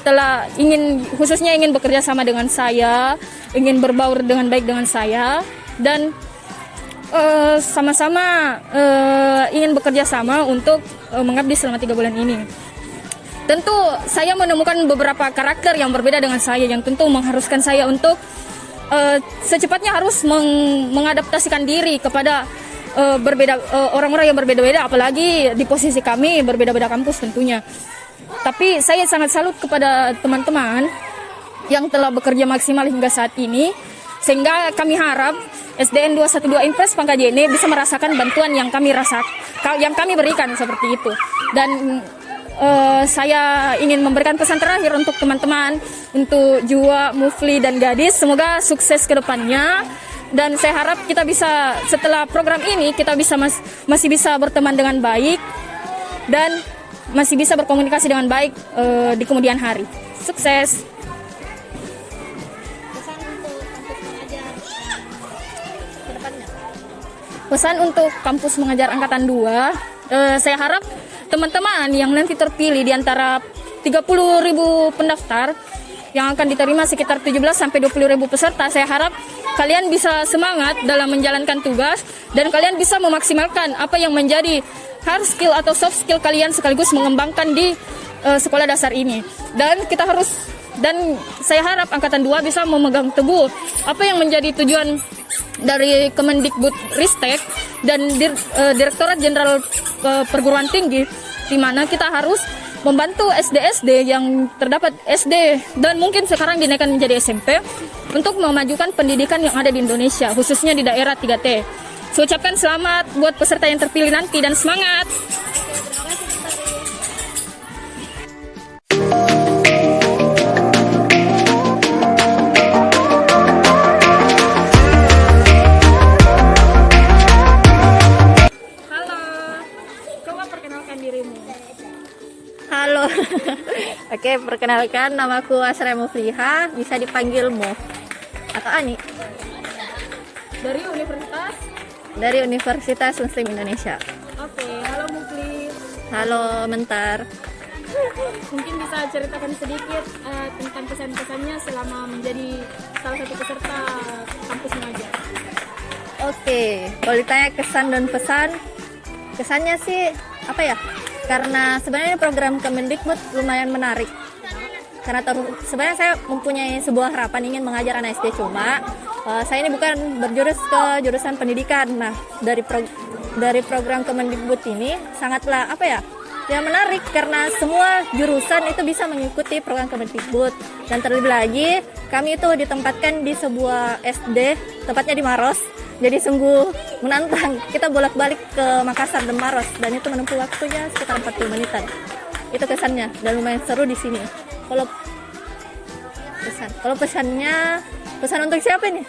telah khususnya ingin bekerja sama dengan saya, ingin berbaur dengan baik dengan saya, dan sama-sama ingin bekerja sama untuk mengabdi selama 3 bulan ini. Tentu saya menemukan beberapa karakter yang berbeda dengan saya, yang tentu mengharuskan saya untuk secepatnya harus mengadaptasikan diri kepada orang-orang yang berbeda-beda, apalagi di posisi kami berbeda-beda kampus tentunya. Tapi saya sangat salut kepada teman-teman yang telah bekerja maksimal hingga saat ini, sehingga kami harap SDN 212 Impres Pangkajene bisa merasakan bantuan yang kami berikan seperti itu. Dan saya ingin memberikan pesan terakhir untuk teman-teman, untuk Jua, Mufli, dan Gadis, semoga sukses ke depannya. Dan saya harap kita bisa, setelah program ini, kita masih bisa berteman dengan baik dan masih bisa berkomunikasi dengan baik di kemudian hari. Sukses! Pesan untuk kampus mengajar angkatan 2, saya harap teman-teman yang nanti terpilih di antara 30.000 pendaftar yang akan diterima sekitar 17-20.000 peserta, saya harap kalian bisa semangat dalam menjalankan tugas dan kalian bisa memaksimalkan apa yang menjadi hard skill atau soft skill kalian sekaligus mengembangkan di sekolah dasar ini. Dan saya harap angkatan 2 bisa memegang teguh apa yang menjadi tujuan dari Kemendikbud Ristek dan Direktorat Jenderal Perguruan Tinggi, di mana kita harus membantu SD-SD yang terdapat SD dan mungkin sekarang dinaikkan menjadi SMP untuk memajukan pendidikan yang ada di Indonesia, khususnya di daerah 3T. Saya ucapkan selamat buat peserta yang terpilih nanti dan semangat! Perkenalkan, namaku Asra Mufliha, bisa dipanggil Mo atau Ani. Dari universitas. Dari Universitas Muslim Indonesia. Oke, halo Mufli. Halo Mentar. Mungkin bisa ceritakan sedikit tentang kesan-kesannya selama menjadi salah satu peserta kampus mengajar. Oke, kalau ditanya kesan dan pesan, kesannya sih apa ya? Karena sebenarnya program Kemendikbud lumayan menarik. Karena sebenarnya saya mempunyai sebuah harapan ingin mengajar anak SD, cuma saya ini bukan berjurus ke jurusan pendidikan. Nah, dari program Kemendikbud ini sangatlah apa ya? Ya menarik karena semua jurusan itu bisa mengikuti program Kemendikbud. Dan terlebih lagi, kami itu ditempatkan di sebuah SD, tepatnya di Maros. Jadi sungguh menantang. Kita bolak-balik ke Makassar dan Maros, dan itu menempuh waktunya sekitar 40 menitan. Itu kesannya, dan lumayan seru di sini. Kalau pesannya, pesan untuk siapa nih?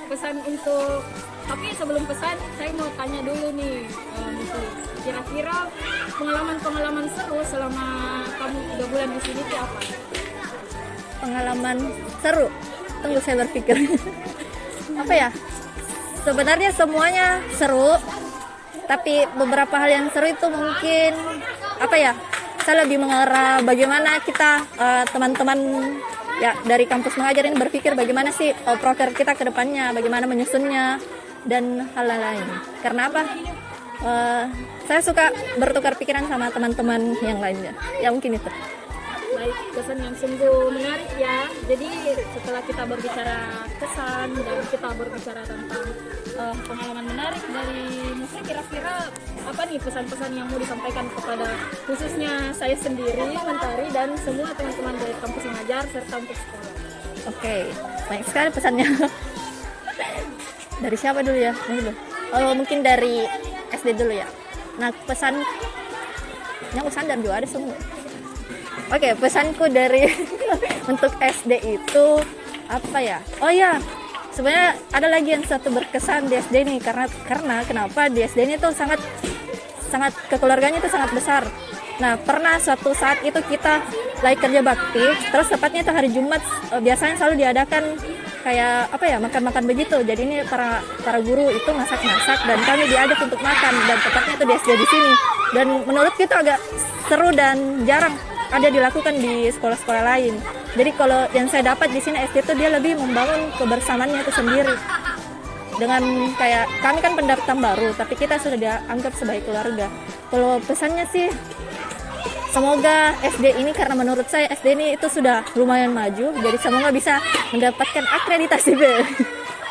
Pesan untuk, tapi sebelum pesan saya mau tanya dulu nih, kira-kira pengalaman seru selama kamu 3 bulan di sini itu apa? Pengalaman seru? Tunggu saya berpikir. Apa ya? Sebenarnya semuanya seru, tapi beberapa hal yang seru itu mungkin apa ya? Saya lebih mengarah bagaimana kita teman-teman ya dari kampus mengajar ini berpikir bagaimana sih proker kita ke depannya, bagaimana menyusunnya dan hal lain. Karena apa? Saya suka bertukar pikiran sama teman-teman yang lainnya. Ya mungkin itu. Baik, kesan yang sungguh menarik ya. Jadi setelah kita berbicara kesan dan kita berbicara tentang pengalaman menarik dari Mufli, kira-kira apa nih pesan-pesan yang mau disampaikan kepada khususnya saya sendiri, Mentari, dan semua teman-teman dari kampus mengajar serta untuk sekolah? Oke, banyak sekali pesannya. Dari siapa dulu ya? Mungkin dari SD dulu ya. Nah, yang sadar juga ada semua. Oke, pesanku dari untuk SD itu apa ya? Oh ya, sebenarnya ada lagi yang satu berkesan di SD ini karena kenapa di SD ini tuh sangat kekeluarganya itu sangat besar. Nah, pernah suatu saat itu kita lagi kerja bakti, terus tepatnya itu hari Jumat, biasanya selalu diadakan kayak apa ya, makan-makan begitu. Jadi ini para guru itu masak-masak dan kami diajak untuk makan, dan tepatnya itu di SD di sini. Dan menurut kita agak seru dan jarang ada dilakukan di sekolah-sekolah lain. Jadi kalau yang saya dapat di sini SD itu dia lebih membangun kebersamaannya itu sendiri. Dengan kayak kami kan pendatang baru, tapi kita sudah dianggap sebagai keluarga. Kalau pesannya sih, semoga SD ini, karena menurut saya SD ini itu sudah lumayan maju, jadi semoga bisa mendapatkan akreditasi B,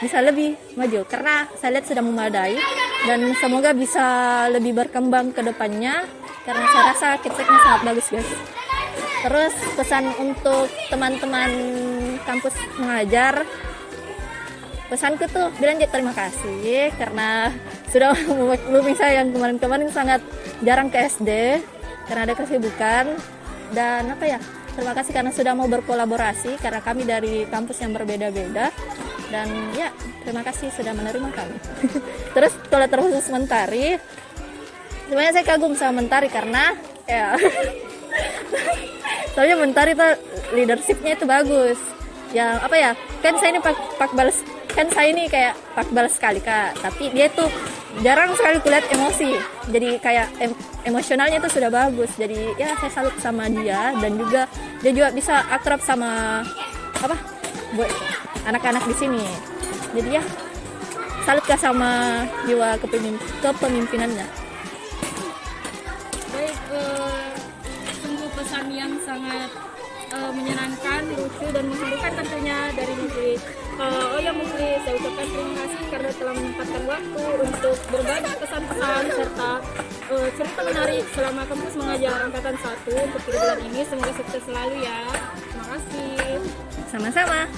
bisa lebih maju karena saya lihat sudah memadai, dan semoga bisa lebih berkembang ke depannya karena saya rasa kitseknya sangat bagus guys. Terus pesan untuk teman-teman kampus mengajar, pesanku tuh bilang terima kasih karena sudah memaklumi saya yang kemarin-kemarin sangat jarang ke SD karena ada kesibukan. Dan apa ya, terima kasih karena sudah mau berkolaborasi karena kami dari kampus yang berbeda-beda, dan ya terima kasih sudah menerima kami. Terus kalau terkhusus Mentari, sebenarnya saya kagum sama Mentari karena ya soalnya Mentari tuh leadershipnya itu bagus. Yang apa ya, kan saya ini pak balas, kan saya ini kayak pak balas sekali Kak, tapi dia tuh jarang sekali kulihat emosi, jadi kayak emosionalnya itu sudah bagus. Jadi ya saya salut sama dia, dan juga dia juga bisa akrab sama apa buat anak-anak di sini. Jadi ya salut Kak sama jiwa kepemimpinannya. Baik, sungguh pesan yang sangat menyenangkan, lucu, dan mengharukan tentunya dari Mufli. Oh ya Mufli, saya ucapkan terima kasih karena telah menyempatkan waktu untuk berbagi pesan-pesan serta cerita menarik selama kampus mengajar angkatan 1 untuk 3 bulan ini. Semoga sukses selalu ya. Terima kasih. Sama-sama.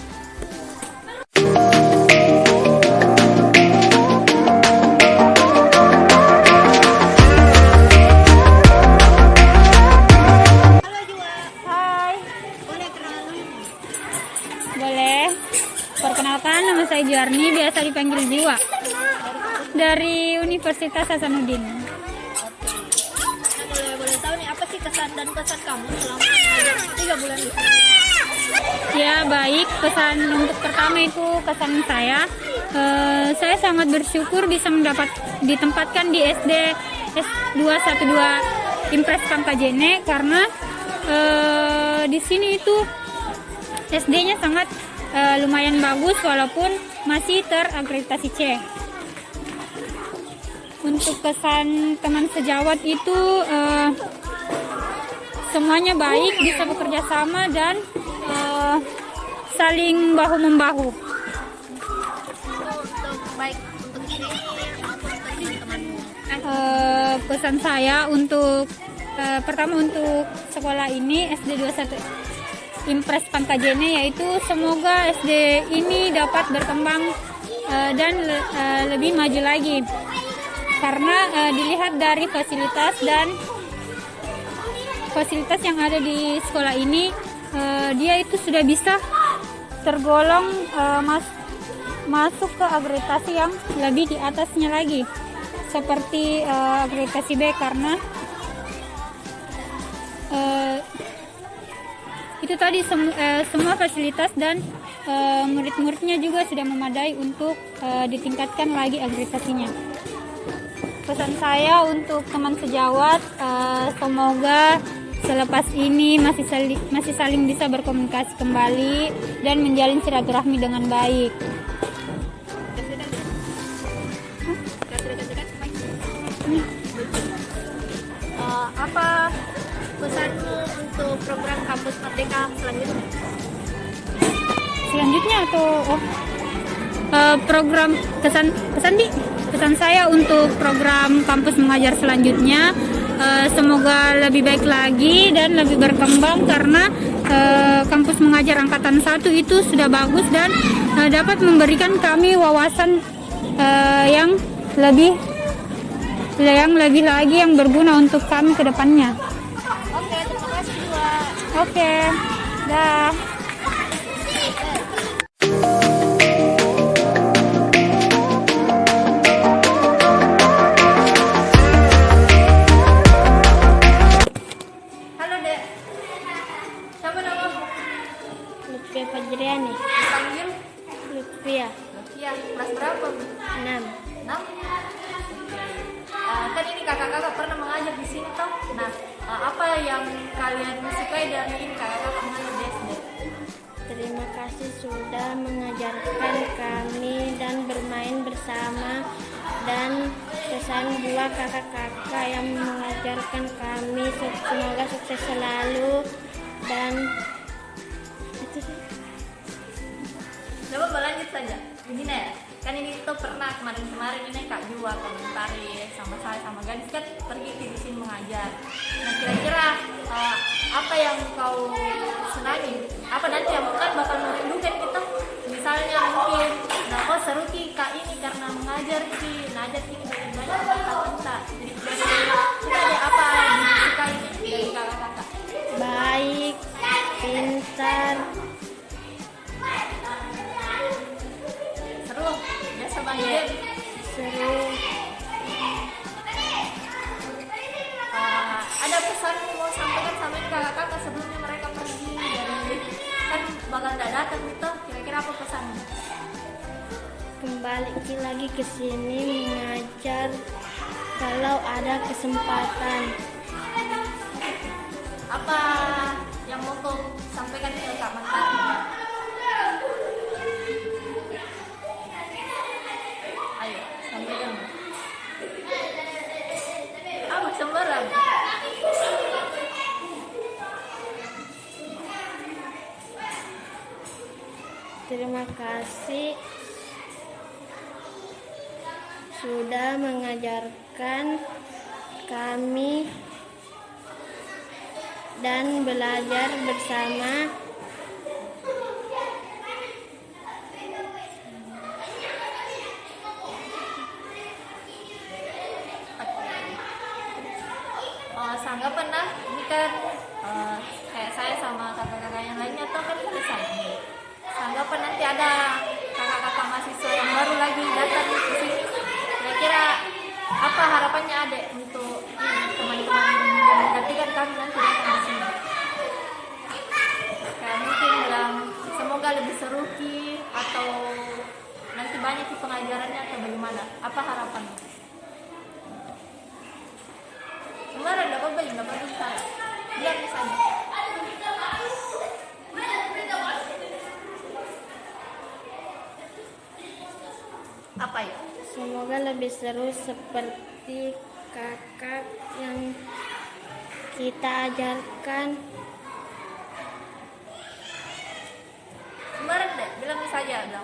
Boleh. Perkenalkan, nama saya Juarni, biasa dipanggil Jiwa. Dari Universitas Hasanuddin. Boleh tahu nih apa sih kesan dan pesan kamu selama 3 bulan di sini? Ya baik, pesan untuk pertama itu kesan saya. Saya sangat bersyukur bisa ditempatkan di SD S212 Impres Pangkajene karena di sini itu SD-nya sangat lumayan bagus walaupun masih terakreditasi C. Untuk kesan teman sejawat itu semuanya baik, bisa bekerja sama dan saling bahu-membahu. Untuk baik untuk ini apa tadi temanmu? Pesan saya untuk pertama untuk sekolah ini SD 21 Impres Pangkajene, yaitu semoga SD ini dapat berkembang dan lebih maju lagi karena dilihat dari fasilitas yang ada di sekolah ini, dia itu sudah bisa tergolong masuk ke akreditasi yang lebih di atasnya lagi seperti akreditasi B karena itu tadi semua fasilitas dan murid-muridnya juga sudah memadai untuk ditingkatkan lagi akreditasinya. Pesan saya untuk teman sejawat, semoga selepas ini masih saling bisa berkomunikasi kembali dan menjalin silaturahmi dengan baik. Apa pesanmu untuk program Kampus Merdeka selanjutnya? Selanjutnya atau program pesan saya untuk program kampus mengajar selanjutnya, semoga lebih baik lagi dan lebih berkembang karena kampus mengajar angkatan 1 itu sudah bagus dan dapat memberikan kami wawasan yang lebih lagi yang berguna untuk kami ke depannya. Oke, terima kasih Dua. Oke, dah. Halo Dek, siapa namamu? Lutfia Fajriani, Panggil Lutfia, Lutfia, kelas berapa? 6. 6? Kan ini kakak-kakak pernah mengajar di sini toh. Nah, apa yang kalian sukai dari ini kakak-kakak mengajar di SD? Terima kasih sudah mengajarkan kami dan bermain bersama, dan pesan buat kakak-kakak yang mengajarkan kami, semoga sukses selalu dan itu sih. Coba berlanjut saja. Begini ya, kan ini tuh pernah kemarin-kemarin ini Kak Jua komentari sama saya sama Gadis kan pergi di sini mengajar. Nah kira-kira apa yang kau senangi? Apa nanti yang bukan bakal merindukan kita? Misalnya mungkin, nah kau seru ki Kak ini karena mengajar ki, ngajar ki banyak kita. Jadi kita ada apa yang disukai dari kakak-kakak? Baik, pintar, Seru, biasa banget. seru. Ada pesan mau sampaikan sama kakak-kakak sebelumnya mereka pergi dari kan bakal tidak datang gitu, kira-kira apa pesannya? Kembali lagi ke sini mengajar kalau ada kesempatan. Apa yang mau kau sampaikan ke Kak Mentari? Ayo sampaikan. Apa sembarang? Terima kasih sudah mengajarkan kami dan belajar bersama. Sangga pernah ini kan kayak saya sama kakak-kakak yang lainnya tuh kan pesan. Anggapan nanti ada kakak-kakak mahasiswa yang baru lagi datang ke sini. Kira-kira apa harapannya Adek untuk teman-teman yang menggantikan kami nanti datang ke sini? pengajarannya atau bagaimana? Apa harapannya? Kemarin dapat baju, dapat salah. Biar saja. Apa ya? Semoga lebih seru seperti kakak yang kita ajarkan. Kemarin deh bilang saja, bilang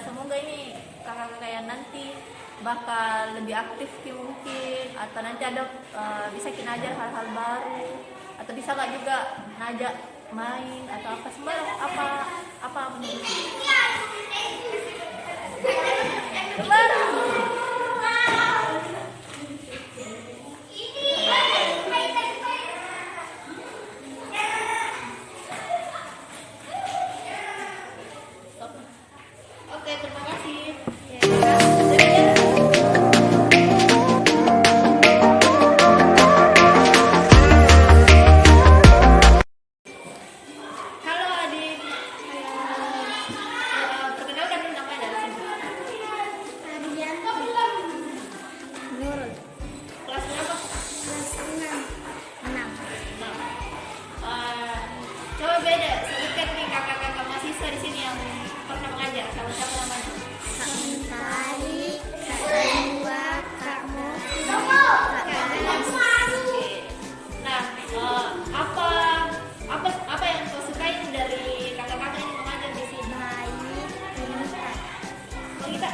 semoga ini kakak-kakak yang nanti bakal lebih aktif mungkin, atau nanti ada bisa kita ajar hal-hal baru, atau bisa nggak juga ngajak main atau apa sembarang apa menurut Oke, terima kasih. Halo adik. Perkenalkan dulu namanya dari sini. Nurul, Kelas berapa? kelas 6. Coba beda, sebutkan nih kakak-kakak mahasiswa di sini yang pernah mengajar. Siapa namanya? Kak Mentari, Kak Dua, Kak Mofi, Kak Anas. Oke. Nah, apa yang kau sukai dari kakak-kakak yang mengajar di sini? Baik, pintar. Mau kita?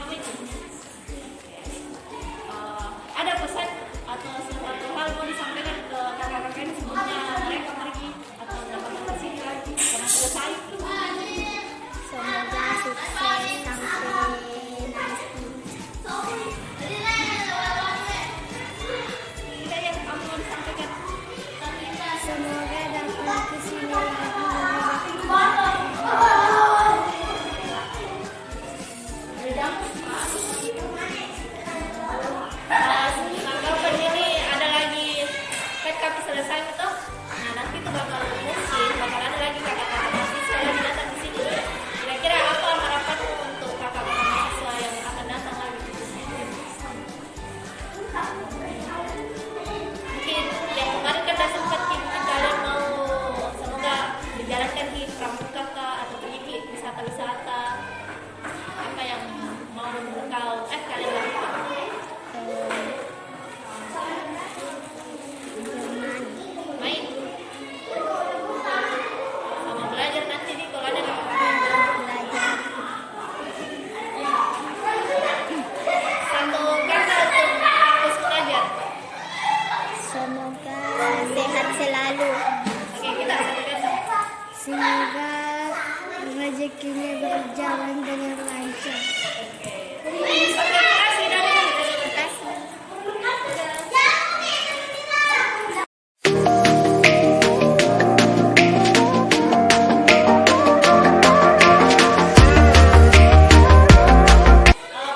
Apa itu? Ada pesan atau sesuatu hal mau disampaikan ke kakak-kakak ini sebelumnya mereka pergi atau dapat ke sini lagi karena selesai? Semoga sukses sampai nanti. Tidak yang kamu mau disampaikan? Semoga dapat kesini lagi. Tanggapan ini ada lagi kan kami selesai itu. Nah nanti tuh bakal ada lagi kakak-kakak mahasiswa lagi datang di sini. Kira-kira apa harapanmu untuk kakak-kakak mahasiswa yang akan datang lagi? Mungkin yang kemarin kan sempat kalian mau semoga dijalankan di pramuka kah atau pergi ke wisata-wisata, apa yang mau kalian lakukan? Main sama belajar nanti nih kalau ada Belajar. satu kata untuk kampus mengajar. Semoga sehat selalu. Oke, kita satu kata. Semoga rezekinya berjalan dengan lancar. Terima kasih Dani. Terima kasih.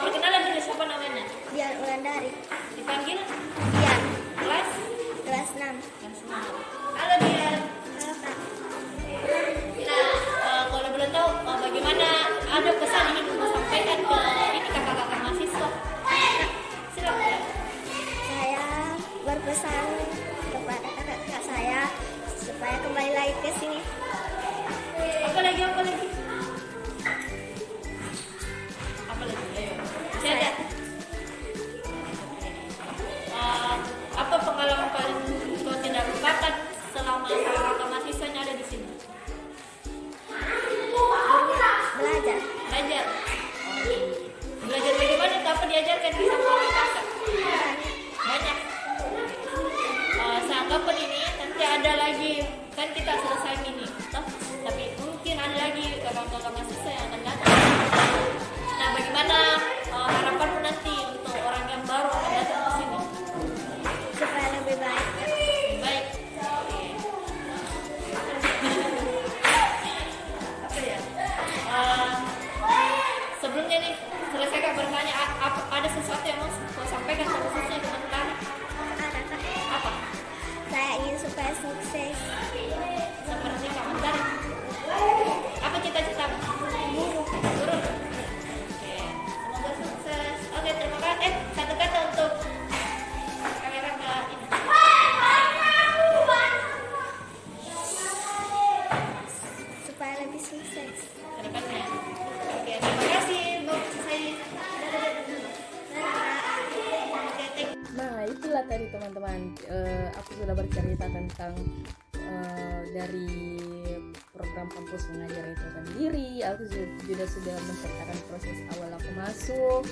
Perkenalan dulu siapa namanya? Dian Wulandari. Dipanggil Dian, kelas kelas 6. Halo Dian. Halo Kak. Nah, kalau belum tahu bagaimana ada pesan ingin kamu sampaikan ke ini kakak-kakak mahasiswa? tentang dari program kampus mengajar itu sendiri. Aku juga sudah menceritakan proses awal aku masuk,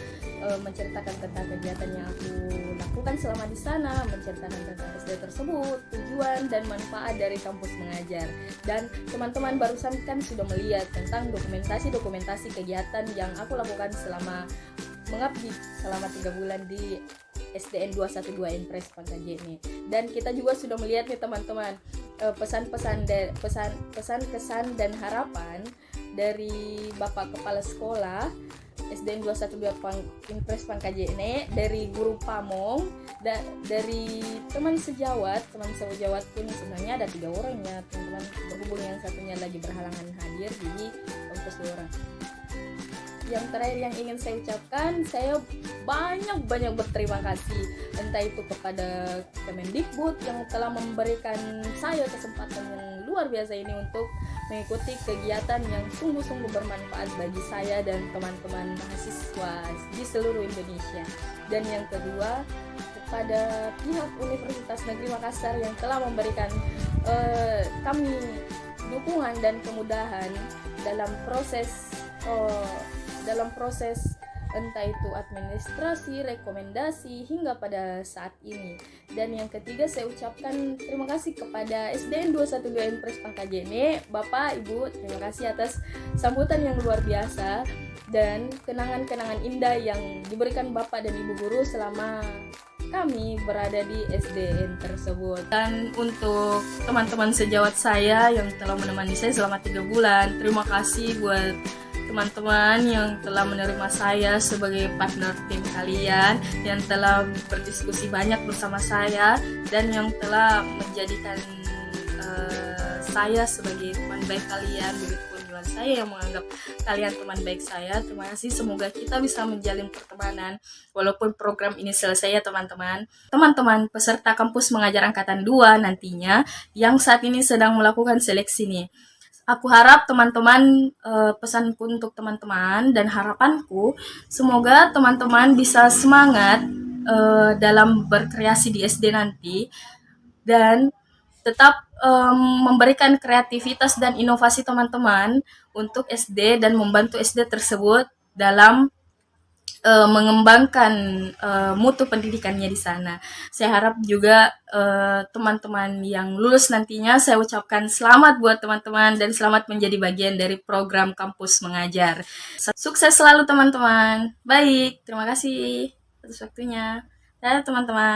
menceritakan tentang kegiatan yang aku lakukan selama di sana, menceritakan tentang SD tersebut, tujuan dan manfaat dari kampus mengajar. Dan teman-teman barusan kan sudah melihat tentang dokumentasi kegiatan yang aku lakukan selama mengabdi selama 3 bulan di SDN 212 Impres Pangkajene. Dan kita juga sudah melihat nih teman-teman, pesan-pesan kesan dan harapan dari Bapak Kepala Sekolah SDN 212 Impres Pangkajene, dari guru Pamong, dari teman sejawat pun sebenarnya ada 3 orang ya teman-teman, berhubung yang satunya lagi berhalangan hadir, jadi fokus 2 orang. Yang terakhir yang ingin saya ucapkan, saya banyak berterima kasih, entah itu kepada Kemendikbud yang telah memberikan saya kesempatan yang luar biasa ini untuk mengikuti kegiatan yang sungguh-sungguh bermanfaat bagi saya dan teman-teman mahasiswa di seluruh Indonesia. Dan yang kedua, kepada pihak Universitas Negeri Makassar yang telah memberikan kami dukungan dan kemudahan dalam proses entah itu administrasi, rekomendasi hingga pada saat ini. Dan yang ketiga, saya ucapkan terima kasih kepada SDN 212 Impres Pangkajene, Bapak, Ibu, terima kasih atas sambutan yang luar biasa dan kenangan-kenangan indah yang diberikan Bapak dan Ibu guru selama kami berada di SDN tersebut. Dan untuk teman-teman sejawat saya yang telah menemani saya selama 3 bulan, terima kasih buat teman-teman yang telah menerima saya sebagai partner tim kalian, yang telah berdiskusi banyak bersama saya, dan yang telah menjadikan saya sebagai teman baik kalian, begitupun juga saya yang menganggap kalian teman baik saya. Terima kasih, semoga kita bisa menjalin pertemanan walaupun program ini selesai ya teman-teman. Teman-teman peserta kampus mengajar angkatan 2 nantinya yang saat ini sedang melakukan seleksi nih. Aku harap teman-teman, pesanku untuk teman-teman dan harapanku, semoga teman-teman bisa semangat dalam berkreasi di SD nanti, dan tetap memberikan kreativitas dan inovasi teman-teman untuk SD dan membantu SD tersebut dalam mengembangkan mutu pendidikannya di sana. Saya harap juga teman-teman yang lulus nantinya, saya ucapkan selamat buat teman-teman dan selamat menjadi bagian dari program kampus mengajar. Sukses selalu teman-teman. Baik, terima kasih atas waktunya. Dadah teman-teman.